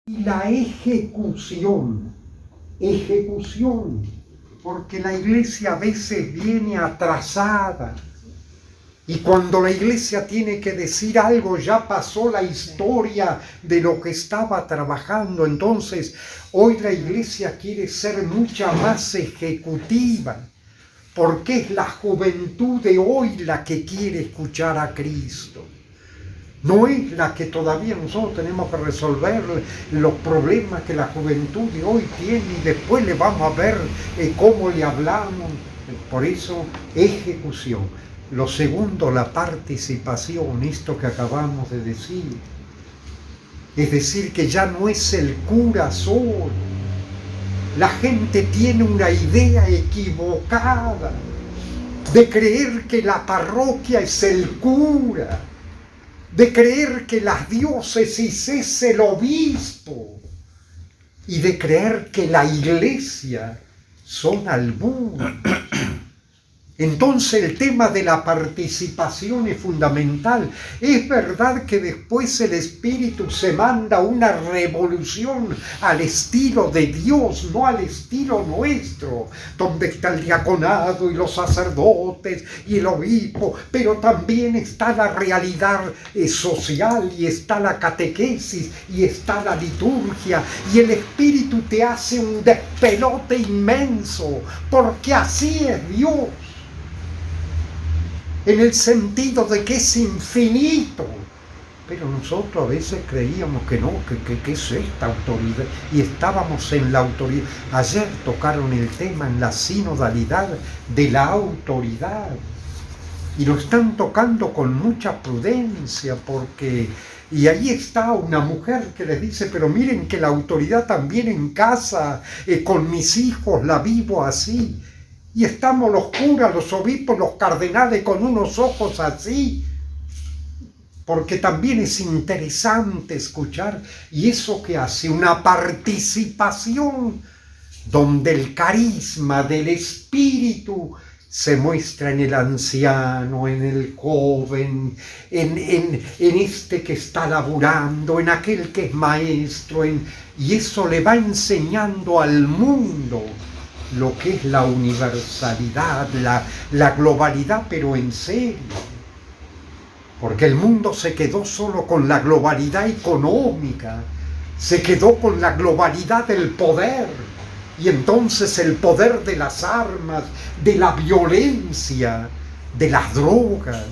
Y la ejecución, porque la iglesia a veces viene atrasada. Y cuando la iglesia tiene que decir algo, ya pasó la historia de lo que estaba trabajando. Entonces, hoy la iglesia quiere ser mucha más ejecutiva, porque es la juventud de hoy la que quiere escuchar a Cristo. No es la que todavía nosotros tenemos que resolver los problemas que la juventud de hoy tiene y después le vamos a ver cómo le hablamos. Por eso, ejecución. Lo segundo, la participación, esto que acabamos de decir. Es decir, que ya no es el cura solo. La gente tiene una idea equivocada de creer que la parroquia es el cura, de creer que las diócesis es el obispo y de creer que la iglesia son algunos. Entonces el tema de la participación es fundamental. Es verdad que después el Espíritu se manda una revolución al estilo de Dios, no al estilo nuestro, donde está el diaconado y los sacerdotes y el obispo, pero también está la realidad social y está la catequesis y está la liturgia, y el Espíritu te hace un despelote inmenso, porque así es Dios. En el sentido de que es infinito. Pero nosotros a veces creíamos que no, que es esta autoridad, y estábamos en la autoridad. Ayer tocaron el tema en la sinodalidad de la autoridad, y lo están tocando con mucha prudencia, porque... Y ahí está una mujer que les dice, pero miren que la autoridad también en casa, con mis hijos la vivo así. Y estamos los curas, los obispos, los cardenales con unos ojos así, porque también es interesante escuchar, y eso que hace una participación donde el carisma del Espíritu se muestra en el anciano, en el joven, en este que está laburando, en aquel que es maestro, y eso le va enseñando al mundo lo que es la universalidad, la globalidad, pero en serio. Porque el mundo se quedó solo con la globalidad económica, se quedó con la globalidad del poder, y entonces el poder de las armas, de la violencia, de las drogas.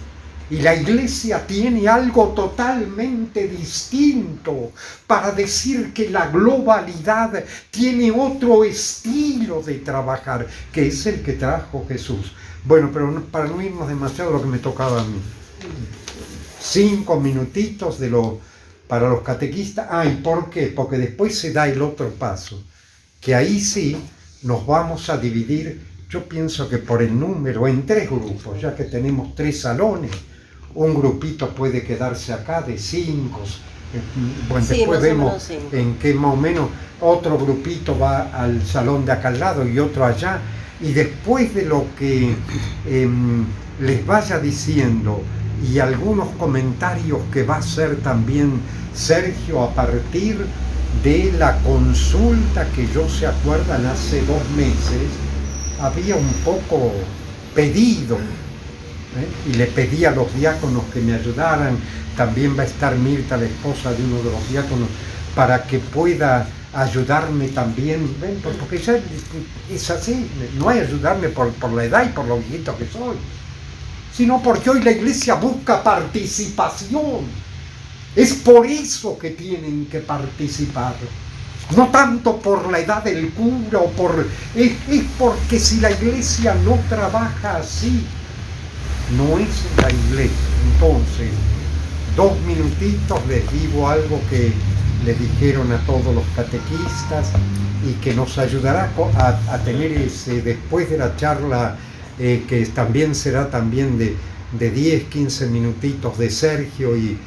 Y la iglesia tiene algo totalmente distinto para decir que la globalidad tiene otro estilo de trabajar, que es el que trajo Jesús. Bueno, pero para no irnos demasiado lo que me tocaba a mí. 5 minutitos para los catequistas. ¿Y por qué? Porque después se da el otro paso, que ahí sí nos vamos a dividir, yo pienso que por el número, en 3 grupos, ya que tenemos 3 salones. Un grupito puede quedarse acá de 5, bueno, sí, después vemos en qué más o menos, otro grupito va al salón de acá al lado y otro allá, y después de lo que les vaya diciendo y algunos comentarios que va a hacer también Sergio a partir de la consulta que yo se acuerdan hace 2 meses, había un poco pedido. Y le pedí a los diáconos que me ayudaran. También va a estar Mirta, la esposa de uno de los diáconos, para que pueda ayudarme también, porque ya es así, no es ayudarme por la edad y por lo viejito que soy, sino porque hoy la iglesia busca participación. Es por eso que tienen que participar, no tanto por la edad del cura, es porque si la iglesia no trabaja así, no es la iglesia. Entonces, 2 minutitos les digo algo que le dijeron a todos los catequistas y que nos ayudará a tener después de la charla, que también será también de 10, 15 minutitos de Sergio y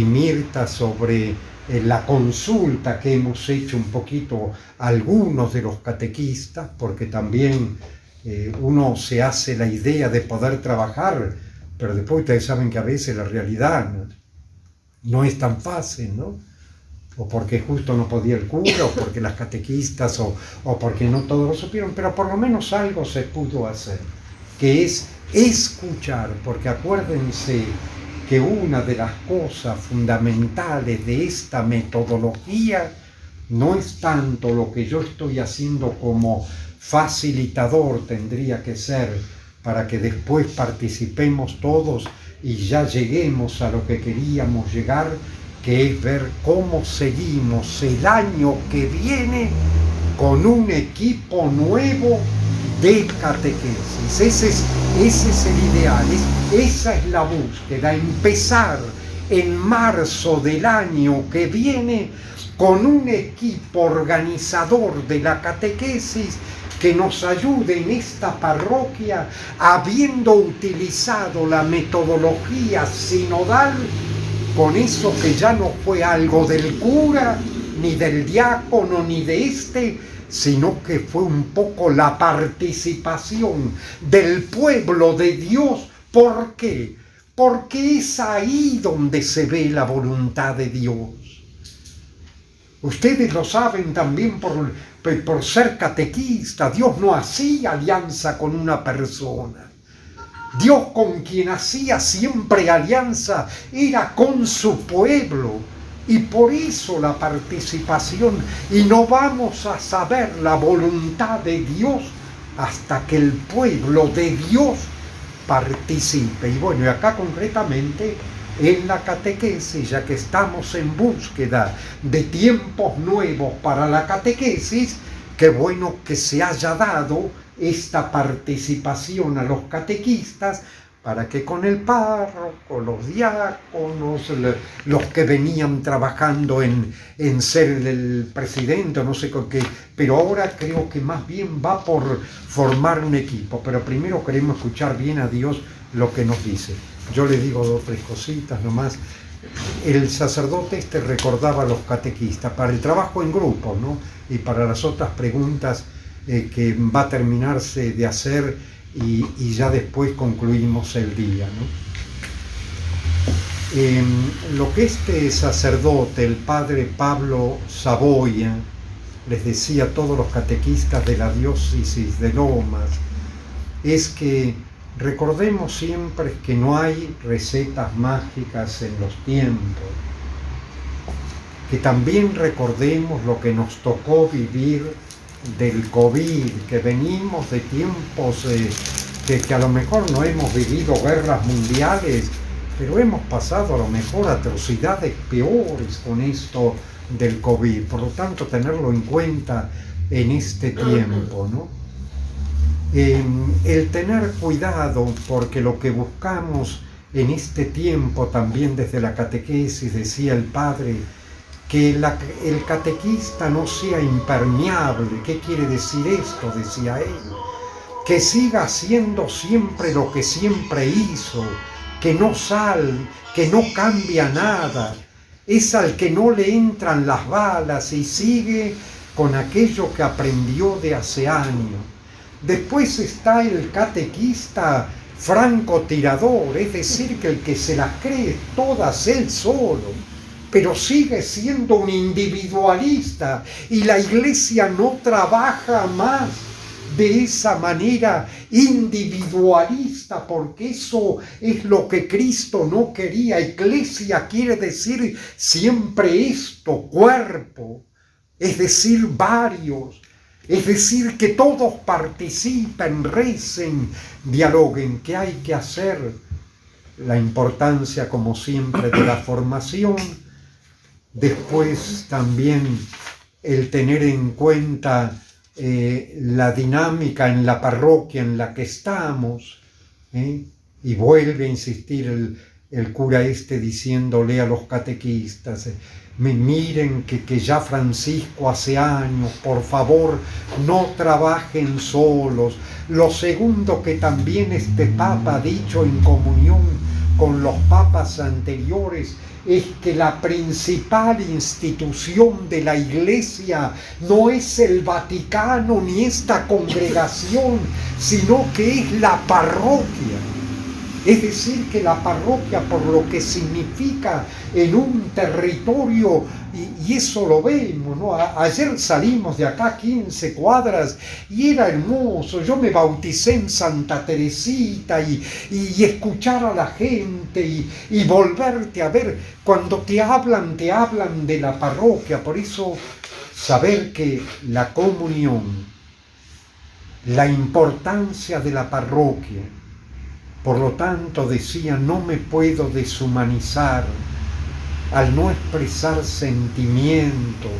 Mirta sobre la consulta que hemos hecho un poquito algunos de los catequistas, porque también uno se hace la idea de poder trabajar, pero después ustedes saben que a veces la realidad no es tan fácil, ¿no? o porque justo no podía el cura, o porque las catequistas, o porque no todos lo supieron, pero por lo menos algo se pudo hacer, que es escuchar, porque acuérdense que una de las cosas fundamentales de esta metodología no es tanto lo que yo estoy haciendo como facilitador, tendría que ser, para que después participemos todos y ya lleguemos a lo que queríamos llegar, que es ver cómo seguimos el año que viene con un equipo nuevo de catequesis. Ese es el ideal, esa es la búsqueda, empezar en marzo del año que viene con un equipo organizador de la catequesis que nos ayude en esta parroquia, habiendo utilizado la metodología sinodal, con eso que ya no fue algo del cura, ni del diácono, ni de sino que fue un poco la participación del pueblo de Dios. ¿Por qué? Porque es ahí donde se ve la voluntad de Dios. Ustedes lo saben también por ser catequista. Dios no hacía alianza con una persona. Dios con quien hacía siempre alianza era con su pueblo. Y por eso la participación. Y no vamos a saber la voluntad de Dios hasta que el pueblo de Dios participe. Y bueno, y acá concretamente en la catequesis, ya que estamos en búsqueda de tiempos nuevos para la catequesis, qué bueno que se haya dado esta participación a los catequistas para que con el párroco, los diáconos, los que venían trabajando en ser el presidente, no sé con qué, pero ahora creo que más bien va por formar un equipo, pero primero queremos escuchar bien a Dios lo que nos dice. Yo le digo 2 o 3 cositas nomás. El sacerdote recordaba a los catequistas para el trabajo en grupo, ¿no? Y para las otras preguntas que va a terminarse de hacer y ya después concluimos el día, ¿no? Lo que este sacerdote, el padre Pablo Saboya, les decía a todos los catequistas de la diócesis de Lomas, es que recordemos siempre que no hay recetas mágicas en los tiempos, que también recordemos lo que nos tocó vivir del COVID, que venimos de tiempos que a lo mejor no hemos vivido guerras mundiales, pero hemos pasado a lo mejor atrocidades peores con esto del COVID, por lo tanto tenerlo en cuenta en este tiempo, ¿no? El tener cuidado, porque lo que buscamos en este tiempo también desde la catequesis, decía el padre, que el catequista no sea impermeable. ¿Qué quiere decir esto? Decía él. Que siga haciendo siempre lo que siempre hizo, que no cambia nada. Es al que no le entran las balas y sigue con aquello que aprendió de hace años. Después está el catequista francotirador, es decir, que el que se las cree todas él solo, pero sigue siendo un individualista, y la Iglesia no trabaja más de esa manera individualista, porque eso es lo que Cristo no quería. Iglesia quiere decir siempre esto, cuerpo, es decir, varios. Es decir, que todos participen, recen, dialoguen. ¿Qué hay que hacer? La importancia, como siempre, de la formación. Después también el tener en cuenta la dinámica en la parroquia en la que estamos. Y vuelve a insistir el cura diciéndole a los catequistas, miren que ya Francisco hace años, por favor, no trabajen solos. Lo segundo que también este Papa ha dicho en comunión con los papas anteriores es que la principal institución de la Iglesia no es el Vaticano ni esta congregación, sino que es la parroquia. Es decir, que la parroquia, por lo que significa en un territorio y eso lo vemos, ¿no? Ayer salimos de acá 15 cuadras y era hermoso. Yo me bauticé en Santa Teresita y escuchar a la gente y volverte a ver. Cuando te hablan de la parroquia. Por eso saber que la comunión, la importancia de la parroquia, por lo tanto decía, no me puedo deshumanizar al no expresar sentimientos,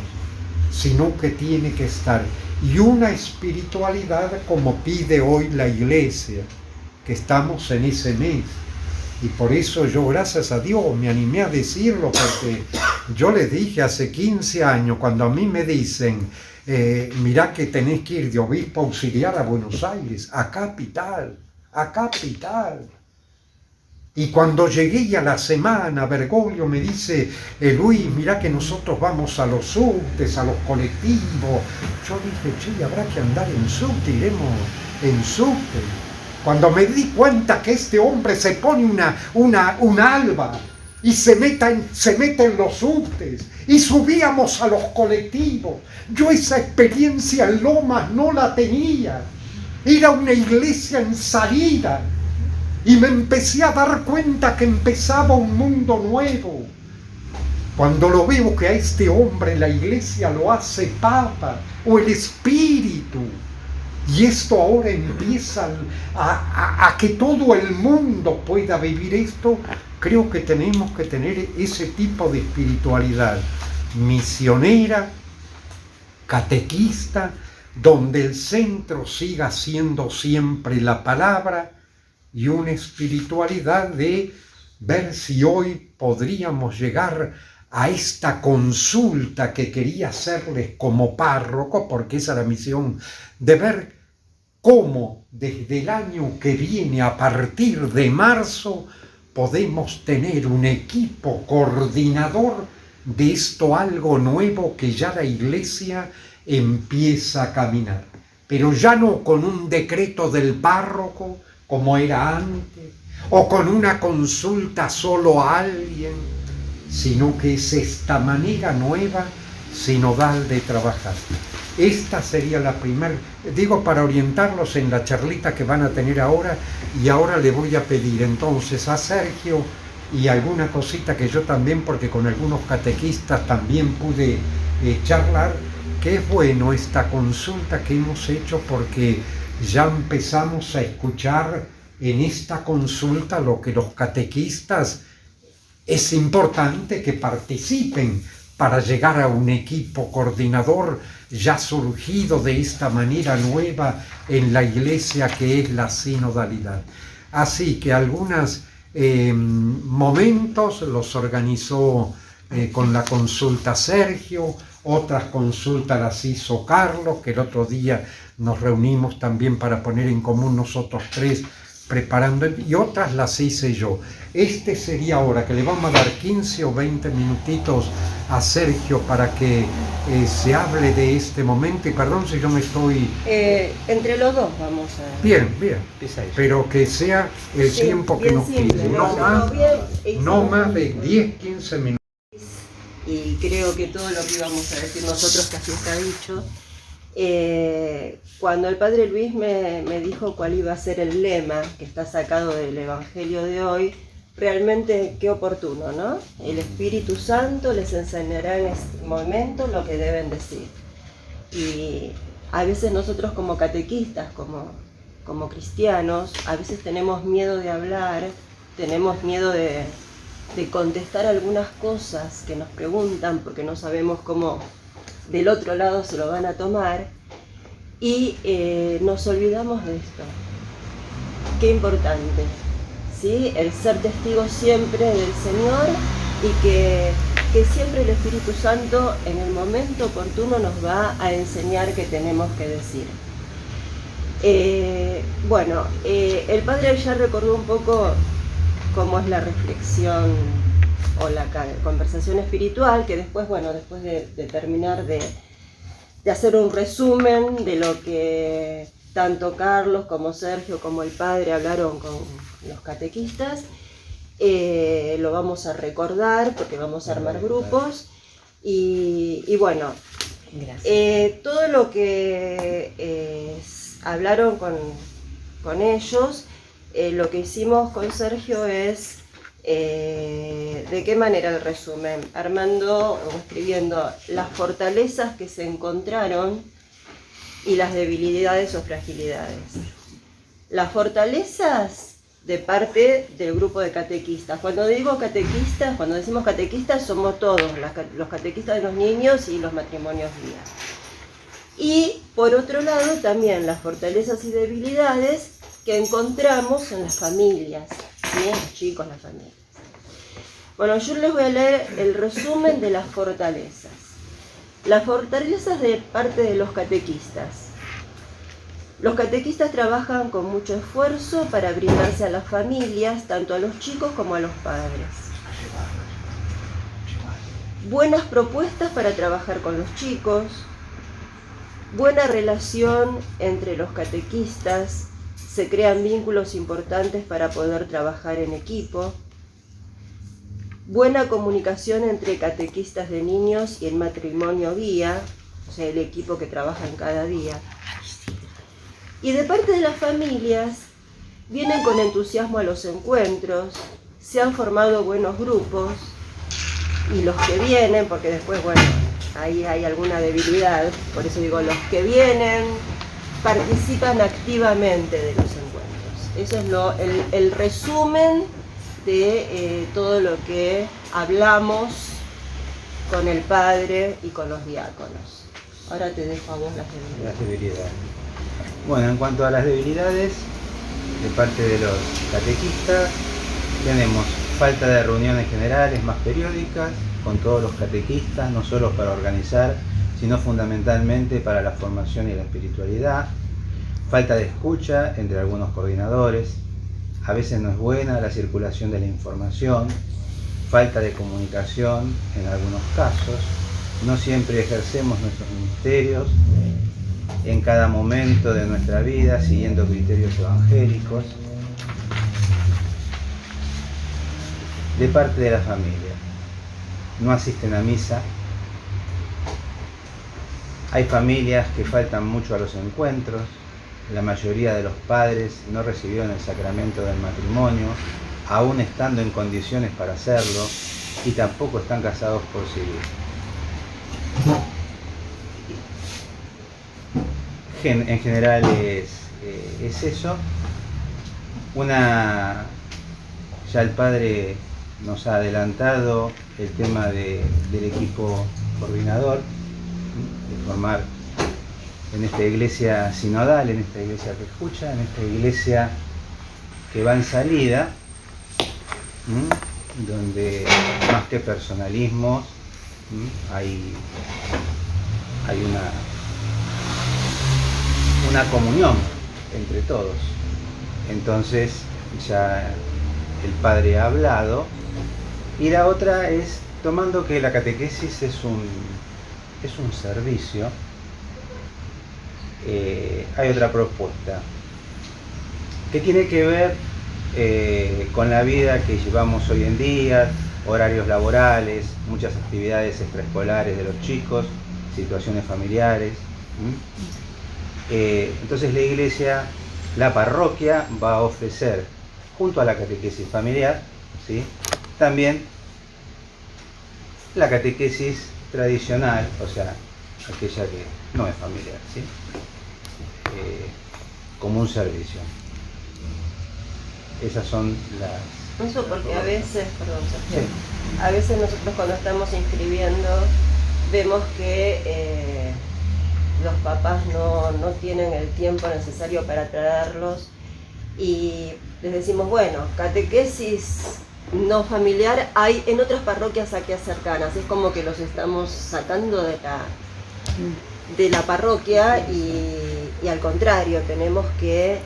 sino que tiene que estar. Y una espiritualidad como pide hoy la Iglesia, que estamos en ese mes. Y por eso yo, gracias a Dios, me animé a decirlo, porque yo les dije hace 15 años, cuando a mí me dicen, mirá que tenés que ir de obispo auxiliar a Buenos Aires, a capital. Y cuando llegué a la semana, Bergoglio me dice, Luis, mirá que nosotros vamos a los subtes, a los colectivos. Yo dije, che, habrá que andar en subte, iremos en subte. Cuando me di cuenta que este hombre se pone un alba y se mete en los subtes y subíamos a los colectivos. Yo esa experiencia en Lomas no la tenía. Era una iglesia en salida. Y me empecé a dar cuenta que empezaba un mundo nuevo. Cuando lo veo que a este hombre la iglesia lo hace papa o el espíritu. Y esto ahora empieza a que todo el mundo pueda vivir esto. Creo que tenemos que tener ese tipo de espiritualidad misionera, catequista, donde el centro siga siendo siempre la palabra, y una espiritualidad de ver si hoy podríamos llegar a esta consulta que quería hacerles como párroco, porque esa es la misión, de ver cómo desde el año que viene, a partir de marzo, podemos tener un equipo coordinador de esto, algo nuevo que ya la Iglesia empieza a caminar. Pero ya no con un decreto del párroco, como era antes, o con una consulta solo a alguien, sino que es esta manera nueva, sinodal de trabajar. Esta sería la primera, digo, para orientarlos en la charlita que van a tener ahora, y ahora le voy a pedir entonces a Sergio y alguna cosita que yo también, porque con algunos catequistas también pude charlar, que es bueno esta consulta que hemos hecho, porque ya empezamos a escuchar en esta consulta lo que los catequistas es importante que participen para llegar a un equipo coordinador ya surgido de esta manera nueva en la Iglesia, que es la sinodalidad. Así que algunos momentos los organizó con la consulta Sergio, otras consultas las hizo Carlos, que el otro día nos reunimos también para poner en común nosotros tres preparando, y otras las hice yo. Este sería ahora que le vamos a dar 15 o 20 minutitos a Sergio para que se hable de este momento, y perdón si yo me estoy... entre los dos vamos a... Bien, pero que sea el tiempo que nos pide, no más de 10, 15 minutos. Y creo que todo lo que íbamos a decir nosotros casi está dicho. Cuando el Padre Luis me dijo cuál iba a ser el lema que está sacado del Evangelio de hoy, realmente qué oportuno, ¿no? El Espíritu Santo les enseñará en este momento lo que deben decir. Y a veces nosotros como catequistas, como cristianos, a veces tenemos miedo de hablar, tenemos miedo de contestar algunas cosas que nos preguntan, porque no sabemos cómo del otro lado se lo van a tomar, y nos olvidamos de esto. Qué importante, ¿sí? El ser testigo siempre del Señor, y que siempre el Espíritu Santo en el momento oportuno nos va a enseñar qué tenemos que decir. El Padre ya recordó un poco cómo es la reflexión o la conversación espiritual, que después, después de terminar de hacer un resumen de lo que tanto Carlos como Sergio como el Padre hablaron con los catequistas, lo vamos a recordar porque vamos a armar grupos, Y bueno, todo lo que hablaron con ellos, lo que hicimos con Sergio es, ¿de qué manera el resumen? Armando o escribiendo las fortalezas que se encontraron y las debilidades o fragilidades. Las fortalezas de parte del grupo de catequistas. Cuando digo catequistas, cuando decimos catequistas, somos todos los catequistas de los niños y los matrimonios guía. Y por otro lado también las fortalezas y debilidades que encontramos en las familias, ¿sí? Los chicos, las familias. Bueno, yo les voy a leer el resumen de las fortalezas. Las fortalezas de parte de los catequistas. Los catequistas trabajan con mucho esfuerzo para brindarse a las familias, tanto a los chicos como a los padres. Buenas propuestas para trabajar con los chicos. Buena relación entre los catequistas. Se crean vínculos importantes para poder trabajar en equipo. Buena comunicación entre catequistas de niños y el matrimonio guía, o sea, el equipo que trabaja en cada día. Y de parte de las familias, vienen con entusiasmo a los encuentros, se han formado buenos grupos, y los que vienen, porque después, bueno, ahí hay alguna debilidad, por eso digo, los que vienen participan activamente de los encuentros. Eso es el resumen de todo lo que hablamos con el padre y con los diáconos. Ahora te dejo a vos las debilidades. Bueno, en cuanto a las debilidades, de parte de los catequistas, tenemos falta de reuniones generales más periódicas con todos los catequistas, no solo para organizar, sino fundamentalmente para la formación y la espiritualidad. Falta de escucha entre algunos coordinadores, a veces no es buena la circulación de la información, falta de comunicación en algunos casos, no siempre ejercemos nuestros ministerios en cada momento de nuestra vida siguiendo criterios evangélicos. De parte de la familia, no asisten a misa, hay familias que faltan mucho a los encuentros, la mayoría de los padres no recibieron el sacramento del matrimonio, aún estando en condiciones para hacerlo, y tampoco están casados por civil. En general es eso. Ya el padre nos ha adelantado el tema del equipo coordinador, de formar en esta iglesia sinodal, en esta iglesia que escucha, en esta iglesia que va en salida, donde más que personalismos hay una comunión entre todos. Entonces ya el padre ha hablado, y la otra es, tomando que la catequesis es un servicio, hay otra propuesta que tiene que ver con la vida que llevamos hoy en día, horarios laborales, muchas actividades extraescolares de los chicos, situaciones familiares. Entonces la iglesia, la parroquia, va a ofrecer, junto a la catequesis familiar, ¿sí?, también la catequesis tradicional, o sea, aquella que no es familiar, ¿sí?, como un servicio. Esas son las... Eso porque a veces, perdón, Sergio, Sí. a veces nosotros cuando estamos inscribiendo vemos que los papás no tienen el tiempo necesario para traerlos, y les decimos, bueno, catequesis no familiar hay en otras parroquias aquí cercanas, es como que los estamos sacando de la parroquia, y al contrario, tenemos que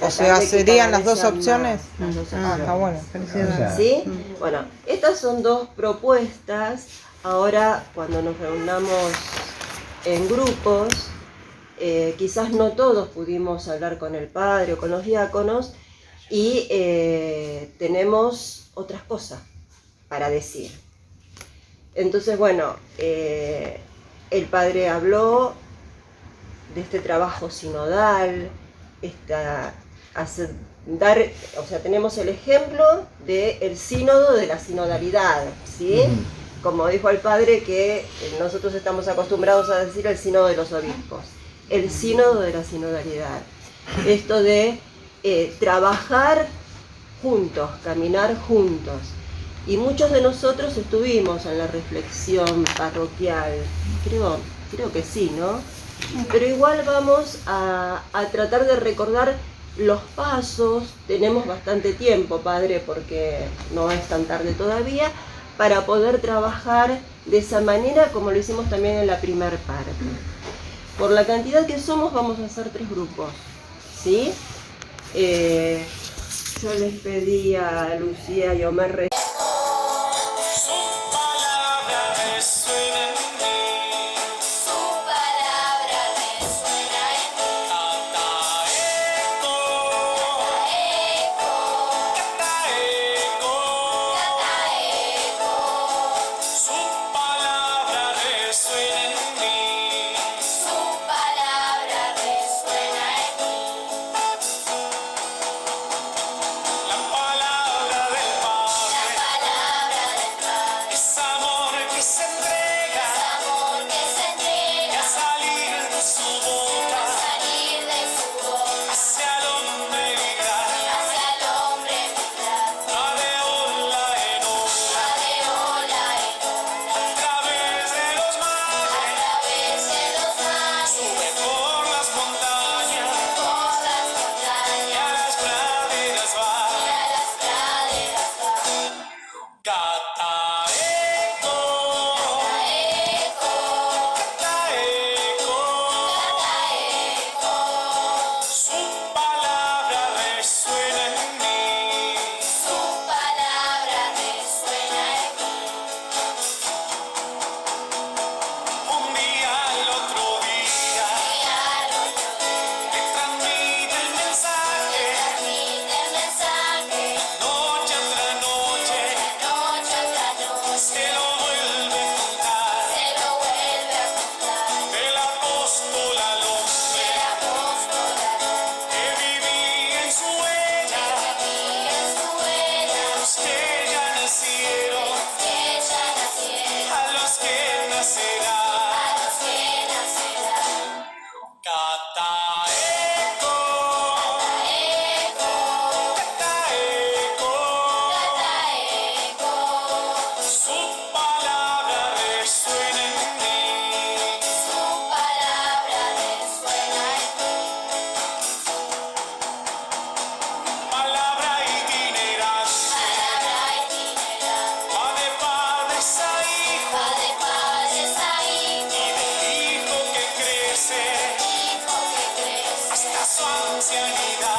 o sea, de que ¿serían cada las vez dos sean opciones? más, las dos opciones. Está bueno, felicidades. ¿Sí? Bueno, estas son dos propuestas. Ahora, cuando nos reunamos en grupos, quizás no todos pudimos hablar con el padre o con los diáconos, y tenemos otras cosas para decir. Entonces, bueno, el padre habló de este trabajo sinodal, o sea, tenemos el ejemplo del sínodo de la sinodalidad, ¿sí? Como dijo el padre, que nosotros estamos acostumbrados a decir el sínodo de los obispos, el sínodo de la sinodalidad. Esto de trabajar juntos, caminar juntos. Y muchos de nosotros estuvimos en la reflexión parroquial, creo que sí, ¿no? Pero igual vamos a tratar de recordar los pasos. Tenemos bastante tiempo, padre, porque no es tan tarde todavía, para poder trabajar de esa manera como lo hicimos también en la primera parte. Por la cantidad que somos vamos a hacer 3 grupos, ¿sí? Yo les pedí a Lucía y Omar hasta su ancianidad.